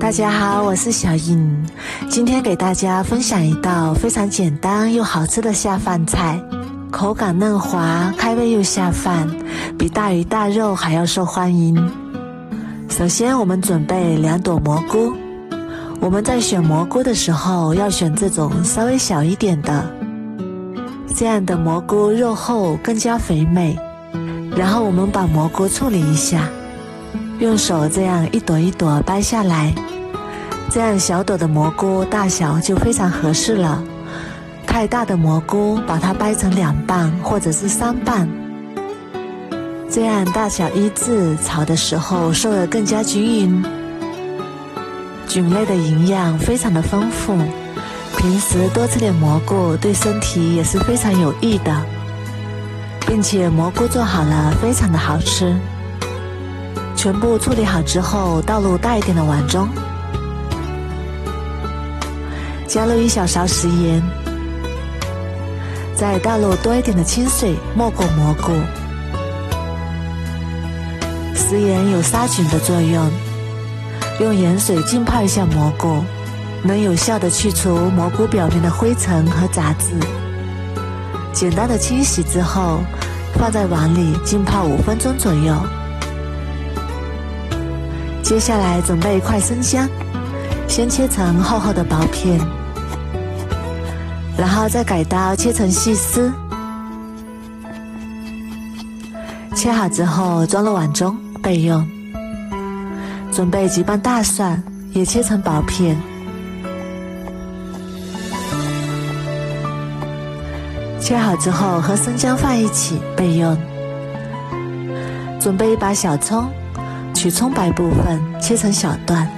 大家好，我是小颖，今天给大家分享一道非常简单又好吃的下饭菜，口感嫩滑，开胃又下饭，比大鱼大肉还要受欢迎。首先我们准备2朵蘑菇，我们在选蘑菇的时候要选这种稍微小一点的，这样的蘑菇肉厚更加肥美。然后我们把蘑菇处理一下，用手这样一朵一朵掰下来，这样小朵的蘑菇大小就非常合适了。太大的蘑菇把它掰成2瓣或者是3瓣，这样大小一致，炒的时候受得更加均匀。菌类的营养非常的丰富，平时多吃点蘑菇对身体也是非常有益的，并且蘑菇做好了非常的好吃。全部处理好之后，倒入大一点的碗中，加入1小勺食盐，再倒入多一点的清水没过蘑菇。食盐有杀菌的作用，用盐水浸泡一下蘑菇，能有效地去除蘑菇表面的灰尘和杂质。简单的清洗之后，放在碗里浸泡5分钟左右。接下来准备1块生姜，先切成厚厚的薄片，然后再改刀切成细丝。切好之后装入碗中备用。准备几瓣大蒜，也切成薄片。切好之后和生姜放一起备用。准备1把小葱，取葱白部分切成小段。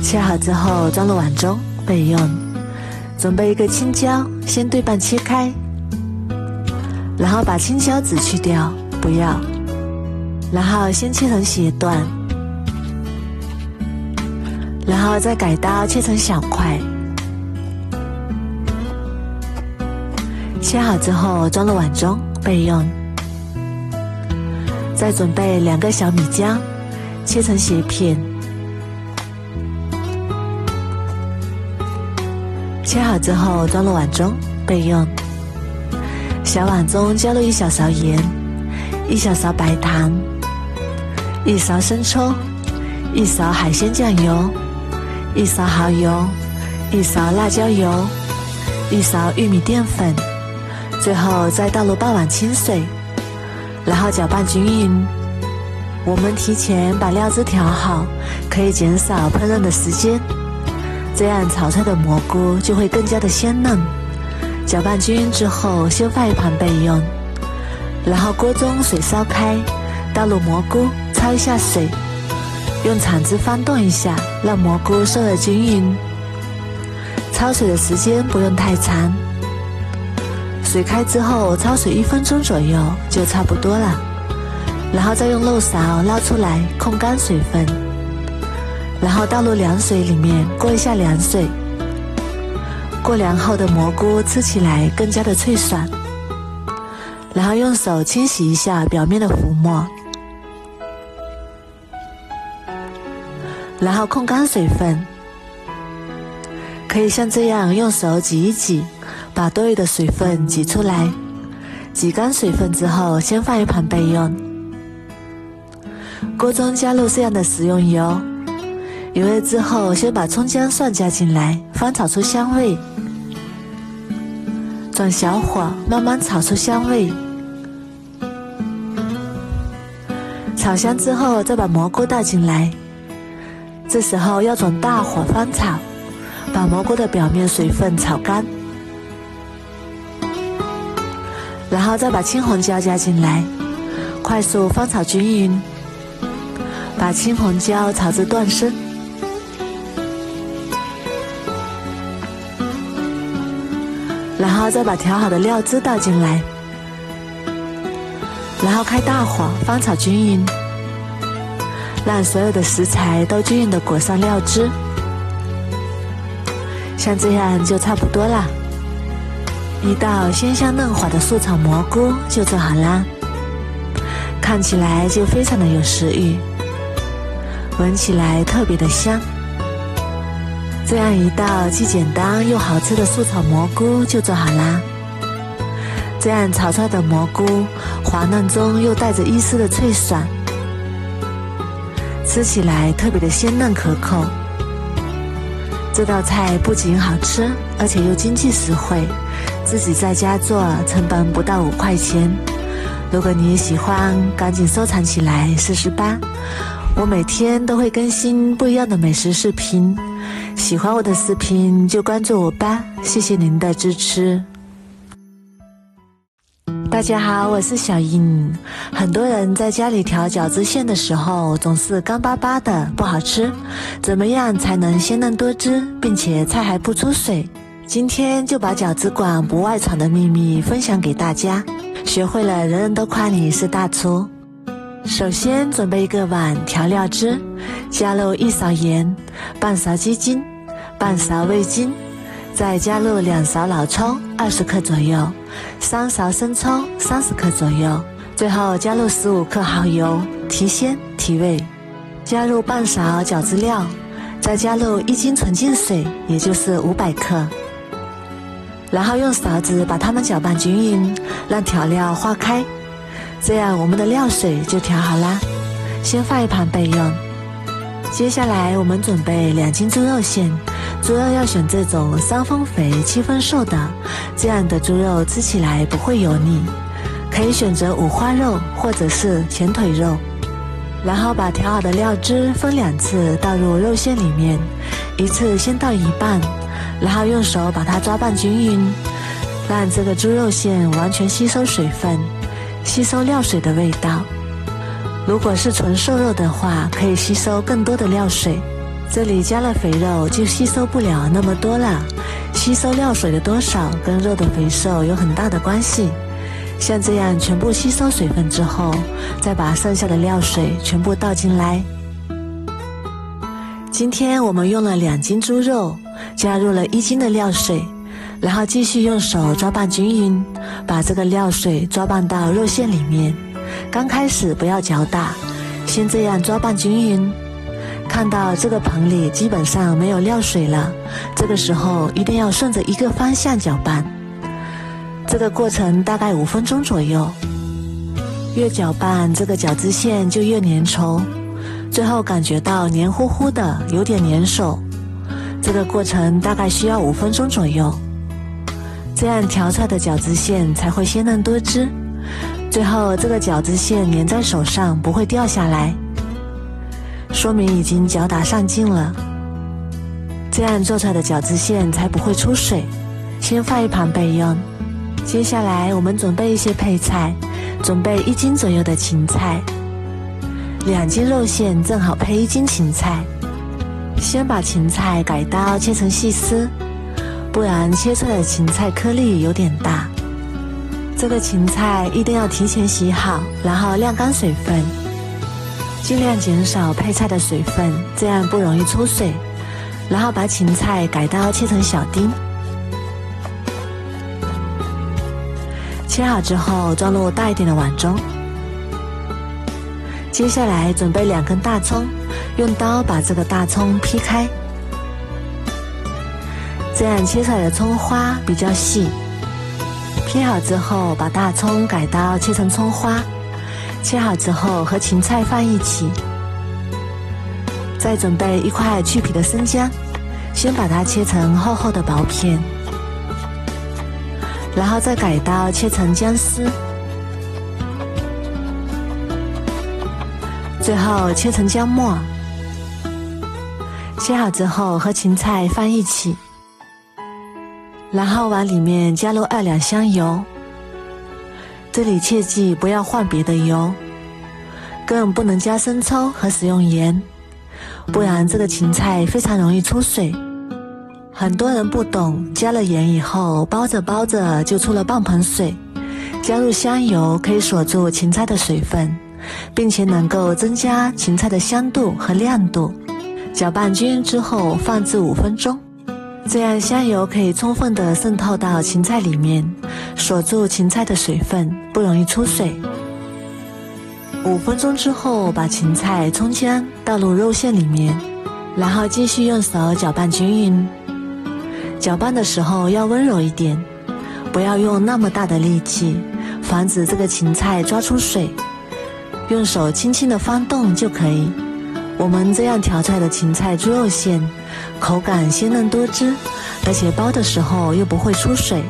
切好之后装入碗中备用。准备1个青椒，先对半切开，然后把青椒籽去掉，不要，然后先切成斜段，然后再改刀切成小块。切好之后装入碗中备用。再准备2个小米姜，切成斜片。切好之后装入碗中备用。小碗中加入1小勺盐，1小勺白糖，1勺生抽，1勺海鲜酱油，1勺蚝油，1勺辣椒油，1勺玉米淀粉，最后再倒入半碗清水，然后搅拌均匀。我们提前把料汁调好，可以减少烹饪的时间，这样炒出来的蘑菇就会更加的鲜嫩。搅拌均匀之后，先放一旁备用。然后锅中水烧开，倒入蘑菇，焯一下水，用铲子翻动一下，让蘑菇受得均匀。焯水的时间不用太长，水开之后焯水1分钟左右就差不多了。然后再用漏勺捞出来，控干水分，然后倒入凉水里面过一下凉水。过凉后的蘑菇吃起来更加的脆爽。然后用手清洗一下表面的浮沫，然后控干水分。可以像这样用手挤一挤，把多余的水分挤出来。挤干水分之后，先放一旁备用。锅中加入这样的食用油，油热之后，先把葱姜蒜加进来，翻炒出香味。转小火，慢慢炒出香味。炒香之后，再把蘑菇倒进来，这时候要转大火翻炒，把蘑菇的表面水分炒干。然后再把青红椒加进来，快速翻炒均匀，把青红椒炒至断生。然后再把调好的料汁倒进来，然后开大火翻炒均匀，让所有的食材都均匀地裹上料汁。像这样就差不多了。一道鲜香嫩滑的素炒蘑菇就做好啦，看起来就非常的有食欲，闻起来特别的香。这样一道既简单又好吃的素炒蘑菇就做好啦。这样炒出来的蘑菇滑嫩中又带着一丝的脆爽，吃起来特别的鲜嫩可口。这道菜不仅好吃，而且又经济实惠，自己在家做成本不到5块钱。如果你也喜欢，赶紧收藏起来试试吧。我每天都会更新不一样的美食视频，喜欢我的视频就关注我吧，谢谢您的支持。大家好，我是小英。很多人在家里调饺子馅的时候总是干巴巴的，不好吃。怎么样才能鲜嫩多汁，并且菜还不出水？今天就把饺子馆不外传的秘密分享给大家，学会了人人都夸你是大厨。首先准备一个碗调料汁，加入1勺盐，半勺鸡精，半勺味精，再加入2勺老抽20克左右，3勺生抽30克左右，最后加入15克蚝油，提鲜提味。加入半勺饺子料，再加入1斤纯净水，也就是500克。然后用勺子把它们搅拌均匀，让调料化开。这样我们的料水就调好啦，先放一旁备用。接下来我们准备2斤猪肉馅，猪肉要选这种3分肥7分瘦的，这样的猪肉吃起来不会油腻。可以选择五花肉或者是前腿肉。然后把调好的料汁分2次倒入肉馅里面，一次先倒一半，然后用手把它抓拌均匀，让这个猪肉馅完全吸收水分，吸收料水的味道。如果是纯瘦肉的话，可以吸收更多的料水。这里加了肥肉就吸收不了那么多了，吸收料水的多少跟肉的肥瘦有很大的关系。像这样全部吸收水分之后，再把剩下的料水全部倒进来。今天我们用了2斤猪肉，加入了1斤的料水，然后继续用手抓拌均匀，把这个料水抓拌到肉馅里面。刚开始不要搅打，先这样抓拌均匀。看到这个盆里基本上没有料水了，这个时候一定要顺着一个方向搅拌。这个过程大概5分钟左右，越搅拌这个饺子馅就越粘稠，最后感觉到黏糊糊的，有点粘手。这个过程大概需要5分钟左右，这样调出来的饺子馅才会鲜嫩多汁。最后这个饺子馅粘在手上不会掉下来，说明已经搅打上劲了。这样做出来的饺子馅才不会出水，先放一旁备用。接下来我们准备一些配菜，准备1斤左右的芹菜，2斤肉馅正好配1斤芹菜。先把芹菜改刀切成细丝，不然切出来的芹菜颗粒有点大。这个芹菜一定要提前洗好，然后晾干水分，尽量减少配菜的水分，这样不容易出水。然后把芹菜改刀切成小丁，切好之后装入大一点的碗中。接下来准备2根大葱，用刀把这个大葱劈开，这样切出来的葱花比较细。劈好之后把大葱改刀切成葱花，切好之后和芹菜放一起。再准备1块去皮的生姜，先把它切成厚厚的薄片，然后再改刀切成姜丝，最后切成姜末。切好之后和芹菜放一起，然后往里面加入2两香油，这里切记不要换别的油，更不能加生抽和食用盐，不然这个芹菜非常容易出水。很多人不懂，加了盐以后包着包着就出了半盆水。加入香油可以锁住芹菜的水分，并且能够增加芹菜的香度和亮度。搅拌均匀之后放置5分钟，这样香油可以充分的渗透到芹菜里面，锁住芹菜的水分，不容易出水。5分钟之后把芹菜、葱姜倒入肉馅里面，然后继续用手搅拌均匀。搅拌的时候要温柔一点，不要用那么大的力气，防止这个芹菜抓出水。用手轻轻地翻动就可以。我们这样调出来的芹菜猪肉馅，口感鲜嫩多汁，而且包的时候又不会出水。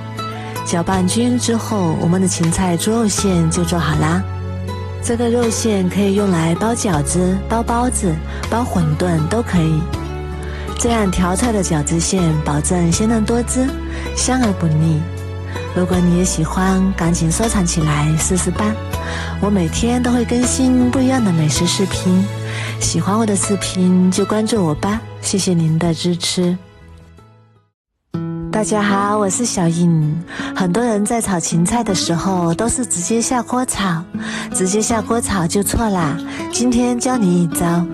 搅拌均匀之后，我们的芹菜猪肉馅就做好啦。这个肉馅可以用来包饺子、包包子、包馄饨都可以。这样调出来的饺子馅保证鲜嫩多汁，香而不腻。如果你也喜欢，赶紧收藏起来试试吧。我每天都会更新不一样的美食视频，喜欢我的视频就关注我吧，谢谢您的支持。大家好，我是小颖。很多人在炒芹菜的时候都是直接下锅炒，直接下锅炒就错啦。今天教你一招，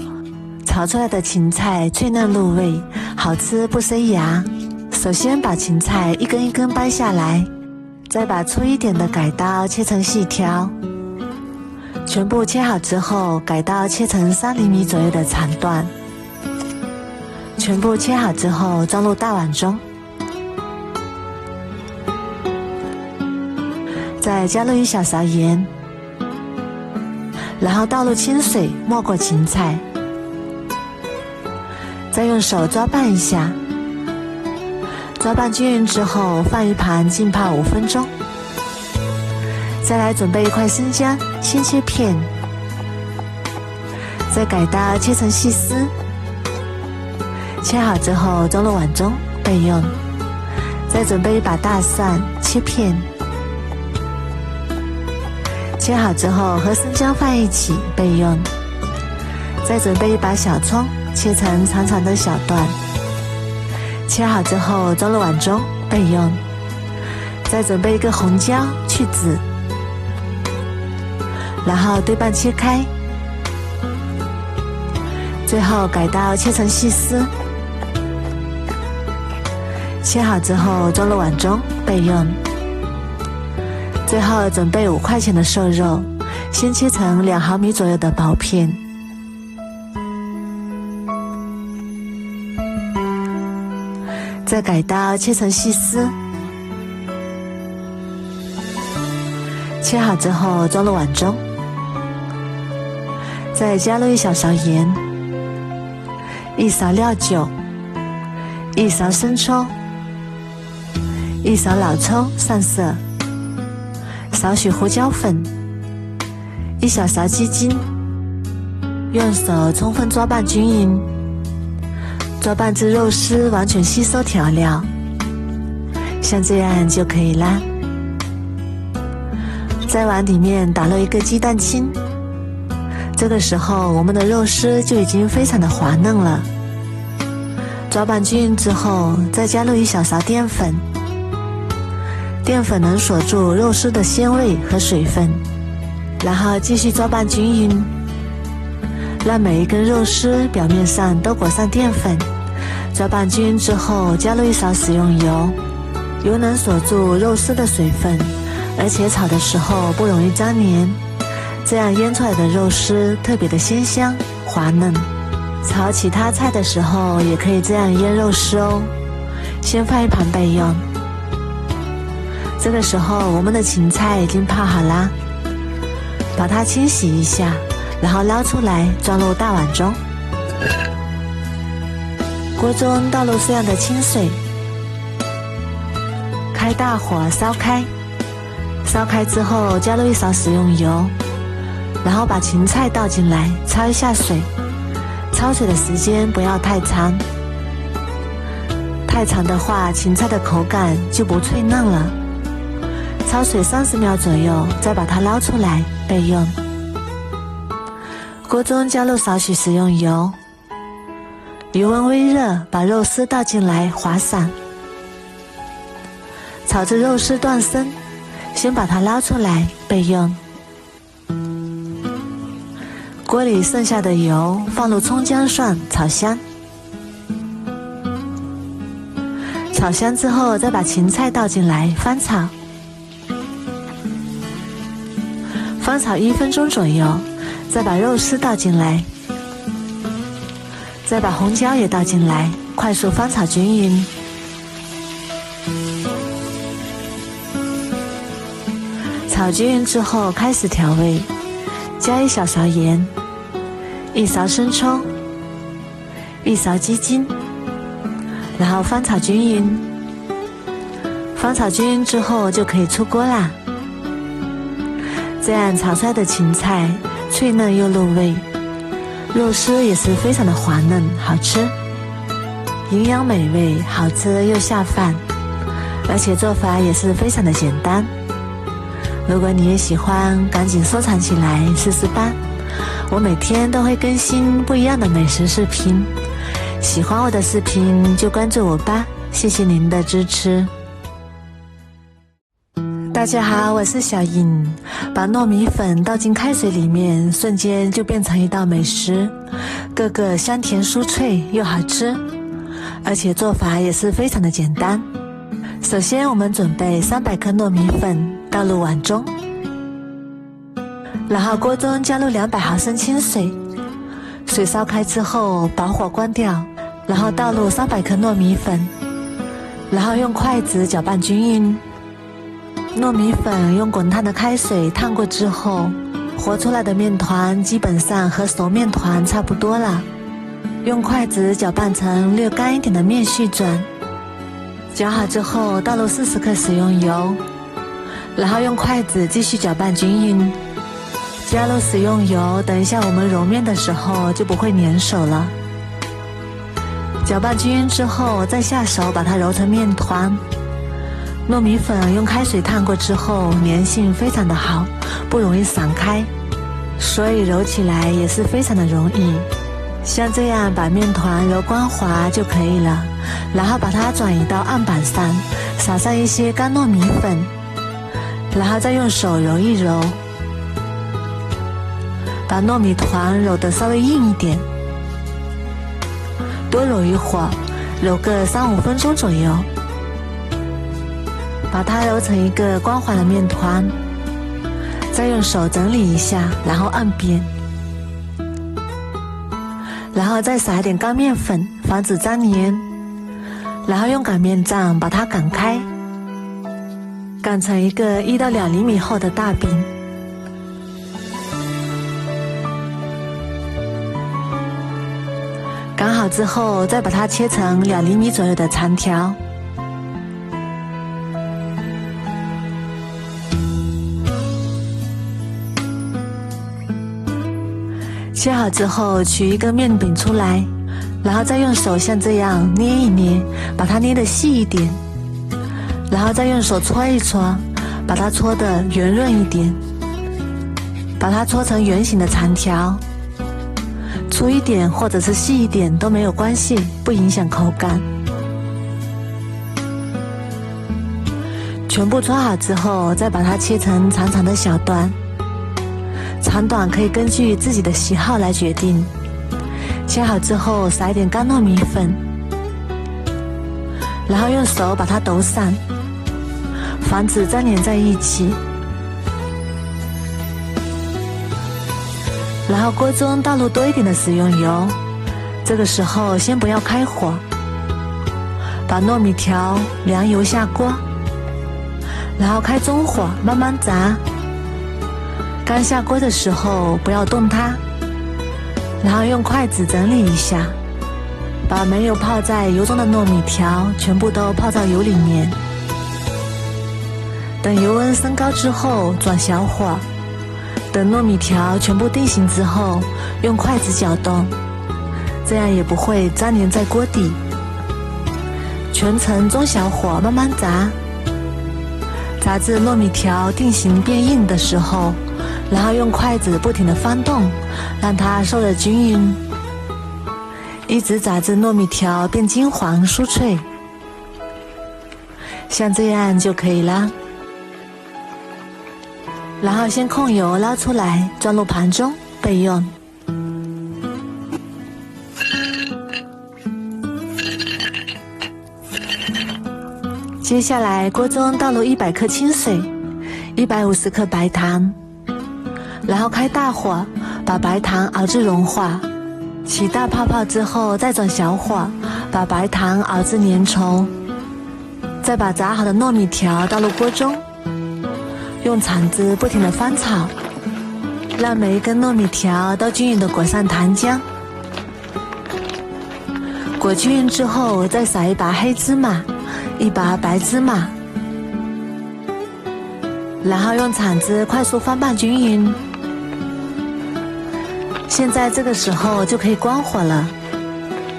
炒出来的芹菜脆嫩入味，好吃不塞牙。首先把芹菜一根一根掰下来，再把粗一点的改刀切成细条。全部切好之后，改刀切成3厘米左右的长段。全部切好之后，装入大碗中。再加入1小勺盐，然后倒入清水没过芹菜，再用手抓拌一下。抓拌均匀之后，放一旁浸泡5分钟。再来准备一块生姜，先切片，再改刀切成细丝。切好之后装入碗中备用。再准备一把大蒜，切片。切好之后和生姜放一起备用。再准备一把小葱，切成长长的小段。切好之后装入碗中备用。再准备一个红椒，去籽。然后对半切开，最后改刀切成细丝。切好之后装入碗中备用。最后准备5块钱的瘦肉，先切成2毫米左右的薄片。再改刀切成细丝。切好之后装入碗中。再加入1小勺盐，1勺料酒，1勺生抽，1勺老抽上色，少许胡椒粉，1小勺鸡精。用手充分抓拌均匀，抓拌至肉丝完全吸收调料，像这样就可以啦。再往里面打入1个鸡蛋清。这个时候我们的肉丝就已经非常的滑嫩了。抓拌均匀之后，再加入1小勺淀粉。淀粉能锁住肉丝的鲜味和水分，然后继续抓拌均匀，让每一根肉丝表面上都裹上淀粉。抓拌均匀之后，加入1勺食用油，油能锁住肉丝的水分，而且炒的时候不容易粘黏。这样腌出来的肉丝特别的鲜香滑嫩。炒其他菜的时候也可以这样腌肉丝哦。先放一旁备用。这个时候我们的芹菜已经泡好啦，把它清洗一下，然后捞出来装入大碗中。锅中倒入适量的清水，开大火烧开。烧开之后加入1勺食用油，然后把芹菜倒进来，焯一下水。焯水的时间不要太长，太长的话芹菜的口感就不脆嫩了。焯水30秒左右，再把它捞出来备用。锅中加入少许食用油，油温微热，把肉丝倒进来滑散。炒至肉丝断生，先把它捞出来备用。锅里剩下的油放入葱姜蒜炒香，炒香之后再把芹菜倒进来翻炒，翻炒1分钟左右，再把肉丝倒进来，再把红椒也倒进来，快速翻炒均匀。炒均匀之后开始调味，加1小勺盐，1勺生抽，1勺鸡精，然后翻炒均匀。翻炒均匀之后就可以出锅啦。这样炒出来的芹菜脆嫩又入味，肉丝也是非常的滑嫩好吃，营养美味，好吃又下饭，而且做法也是非常的简单。如果你也喜欢，赶紧收藏起来试试吧。我每天都会更新不一样的美食视频，喜欢我的视频就关注我吧，谢谢您的支持。大家好，我是小颖。把糯米粉倒进开水里面，瞬间就变成一道美食，个个香甜酥脆又好吃，而且做法也是非常的简单。首先我们准备300克糯米粉，倒入碗中，然后锅中加入200毫升清水，水烧开之后把火关掉，然后倒入300克糯米粉，然后用筷子搅拌均匀。糯米粉用滚烫的开水烫过之后，和出来的面团基本上和熟面团差不多了，用筷子搅拌成略干一点的面絮状。搅好之后倒入40克食用油，然后用筷子继续搅拌均匀。加入食用油，等一下我们揉面的时候就不会粘手了。搅拌均匀之后再下手把它揉成面团。糯米粉用开水烫过之后粘性非常的好，不容易散开，所以揉起来也是非常的容易。像这样把面团揉光滑就可以了，然后把它转移到案板上，撒上一些干糯米粉，然后再用手揉一揉，把糯米团揉得稍微硬一点，多揉一会儿，揉个3-5分钟左右，把它揉成一个光滑的面团，再用手整理一下，然后按扁，然后再撒一点干面粉，防止粘黏，然后用擀面杖把它擀开，擀成一个1到2厘米厚的大饼。擀好之后，再把它切成2厘米左右的长条。切好之后取一根面饼出来，然后再用手像这样捏一捏，把它捏得细一点，然后再用手搓一搓，把它搓得圆润一点，把它搓成圆形的长条，粗一点或者是细一点都没有关系，不影响口感。全部搓好之后，再把它切成长长的小段，长短可以根据自己的喜好来决定。切好之后撒一点干糯米粉，然后用手把它抖散，防止粘连在一起。然后锅中倒入多一点的食用油，这个时候先不要开火，把糯米条凉油下锅，然后开中火慢慢炸。刚下锅的时候不要动它，然后用筷子整理一下，把没有泡在油中的糯米条全部都泡到油里面。等油温升高之后转小火，等糯米条全部定型之后，用筷子搅动，这样也不会粘连在锅底。全程中小火慢慢炸，炸至糯米条定型变硬的时候，然后用筷子不停地翻动，让它受热均匀，一直炸至糯米条变金黄酥脆，像这样就可以了。然后先控油捞出来，装入盘中备用。接下来锅中倒入100克清水，150克白糖，然后开大火把白糖熬至融化，起大泡泡之后，再转小火，把白糖熬至粘稠，再把炸好的糯米条倒入锅中，用铲子不停地翻炒，让每一根糯米条都均匀地裹上糖浆。裹均匀之后，再撒一把黑芝麻，一把白芝麻，然后用铲子快速翻拌均匀。现在这个时候就可以关火了。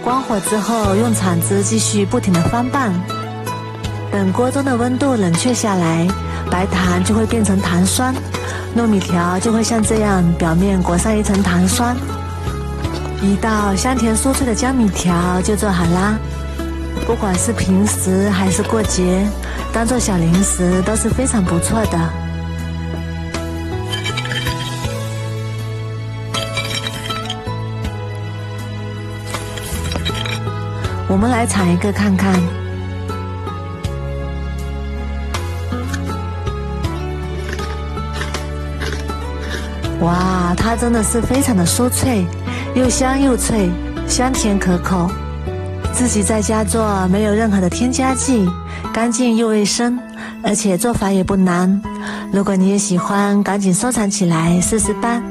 关火之后，用铲子继续不停地翻拌。等锅中的温度冷却下来，白糖就会变成糖霜，糯米条就会像这样表面裹上一层糖霜。一道香甜酥脆的江米条就做好啦。不管是平时还是过节，当做小零食都是非常不错的。我们来尝一个看看。哇，它真的是非常的酥脆，又香又脆，香甜可口。自己在家做，没有任何的添加剂，干净又卫生，而且做法也不难。如果你也喜欢，赶紧收藏起来试试吧。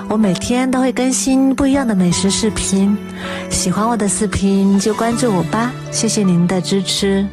我每天都会更新不一样的美食视频，喜欢我的视频就关注我吧，谢谢您的支持。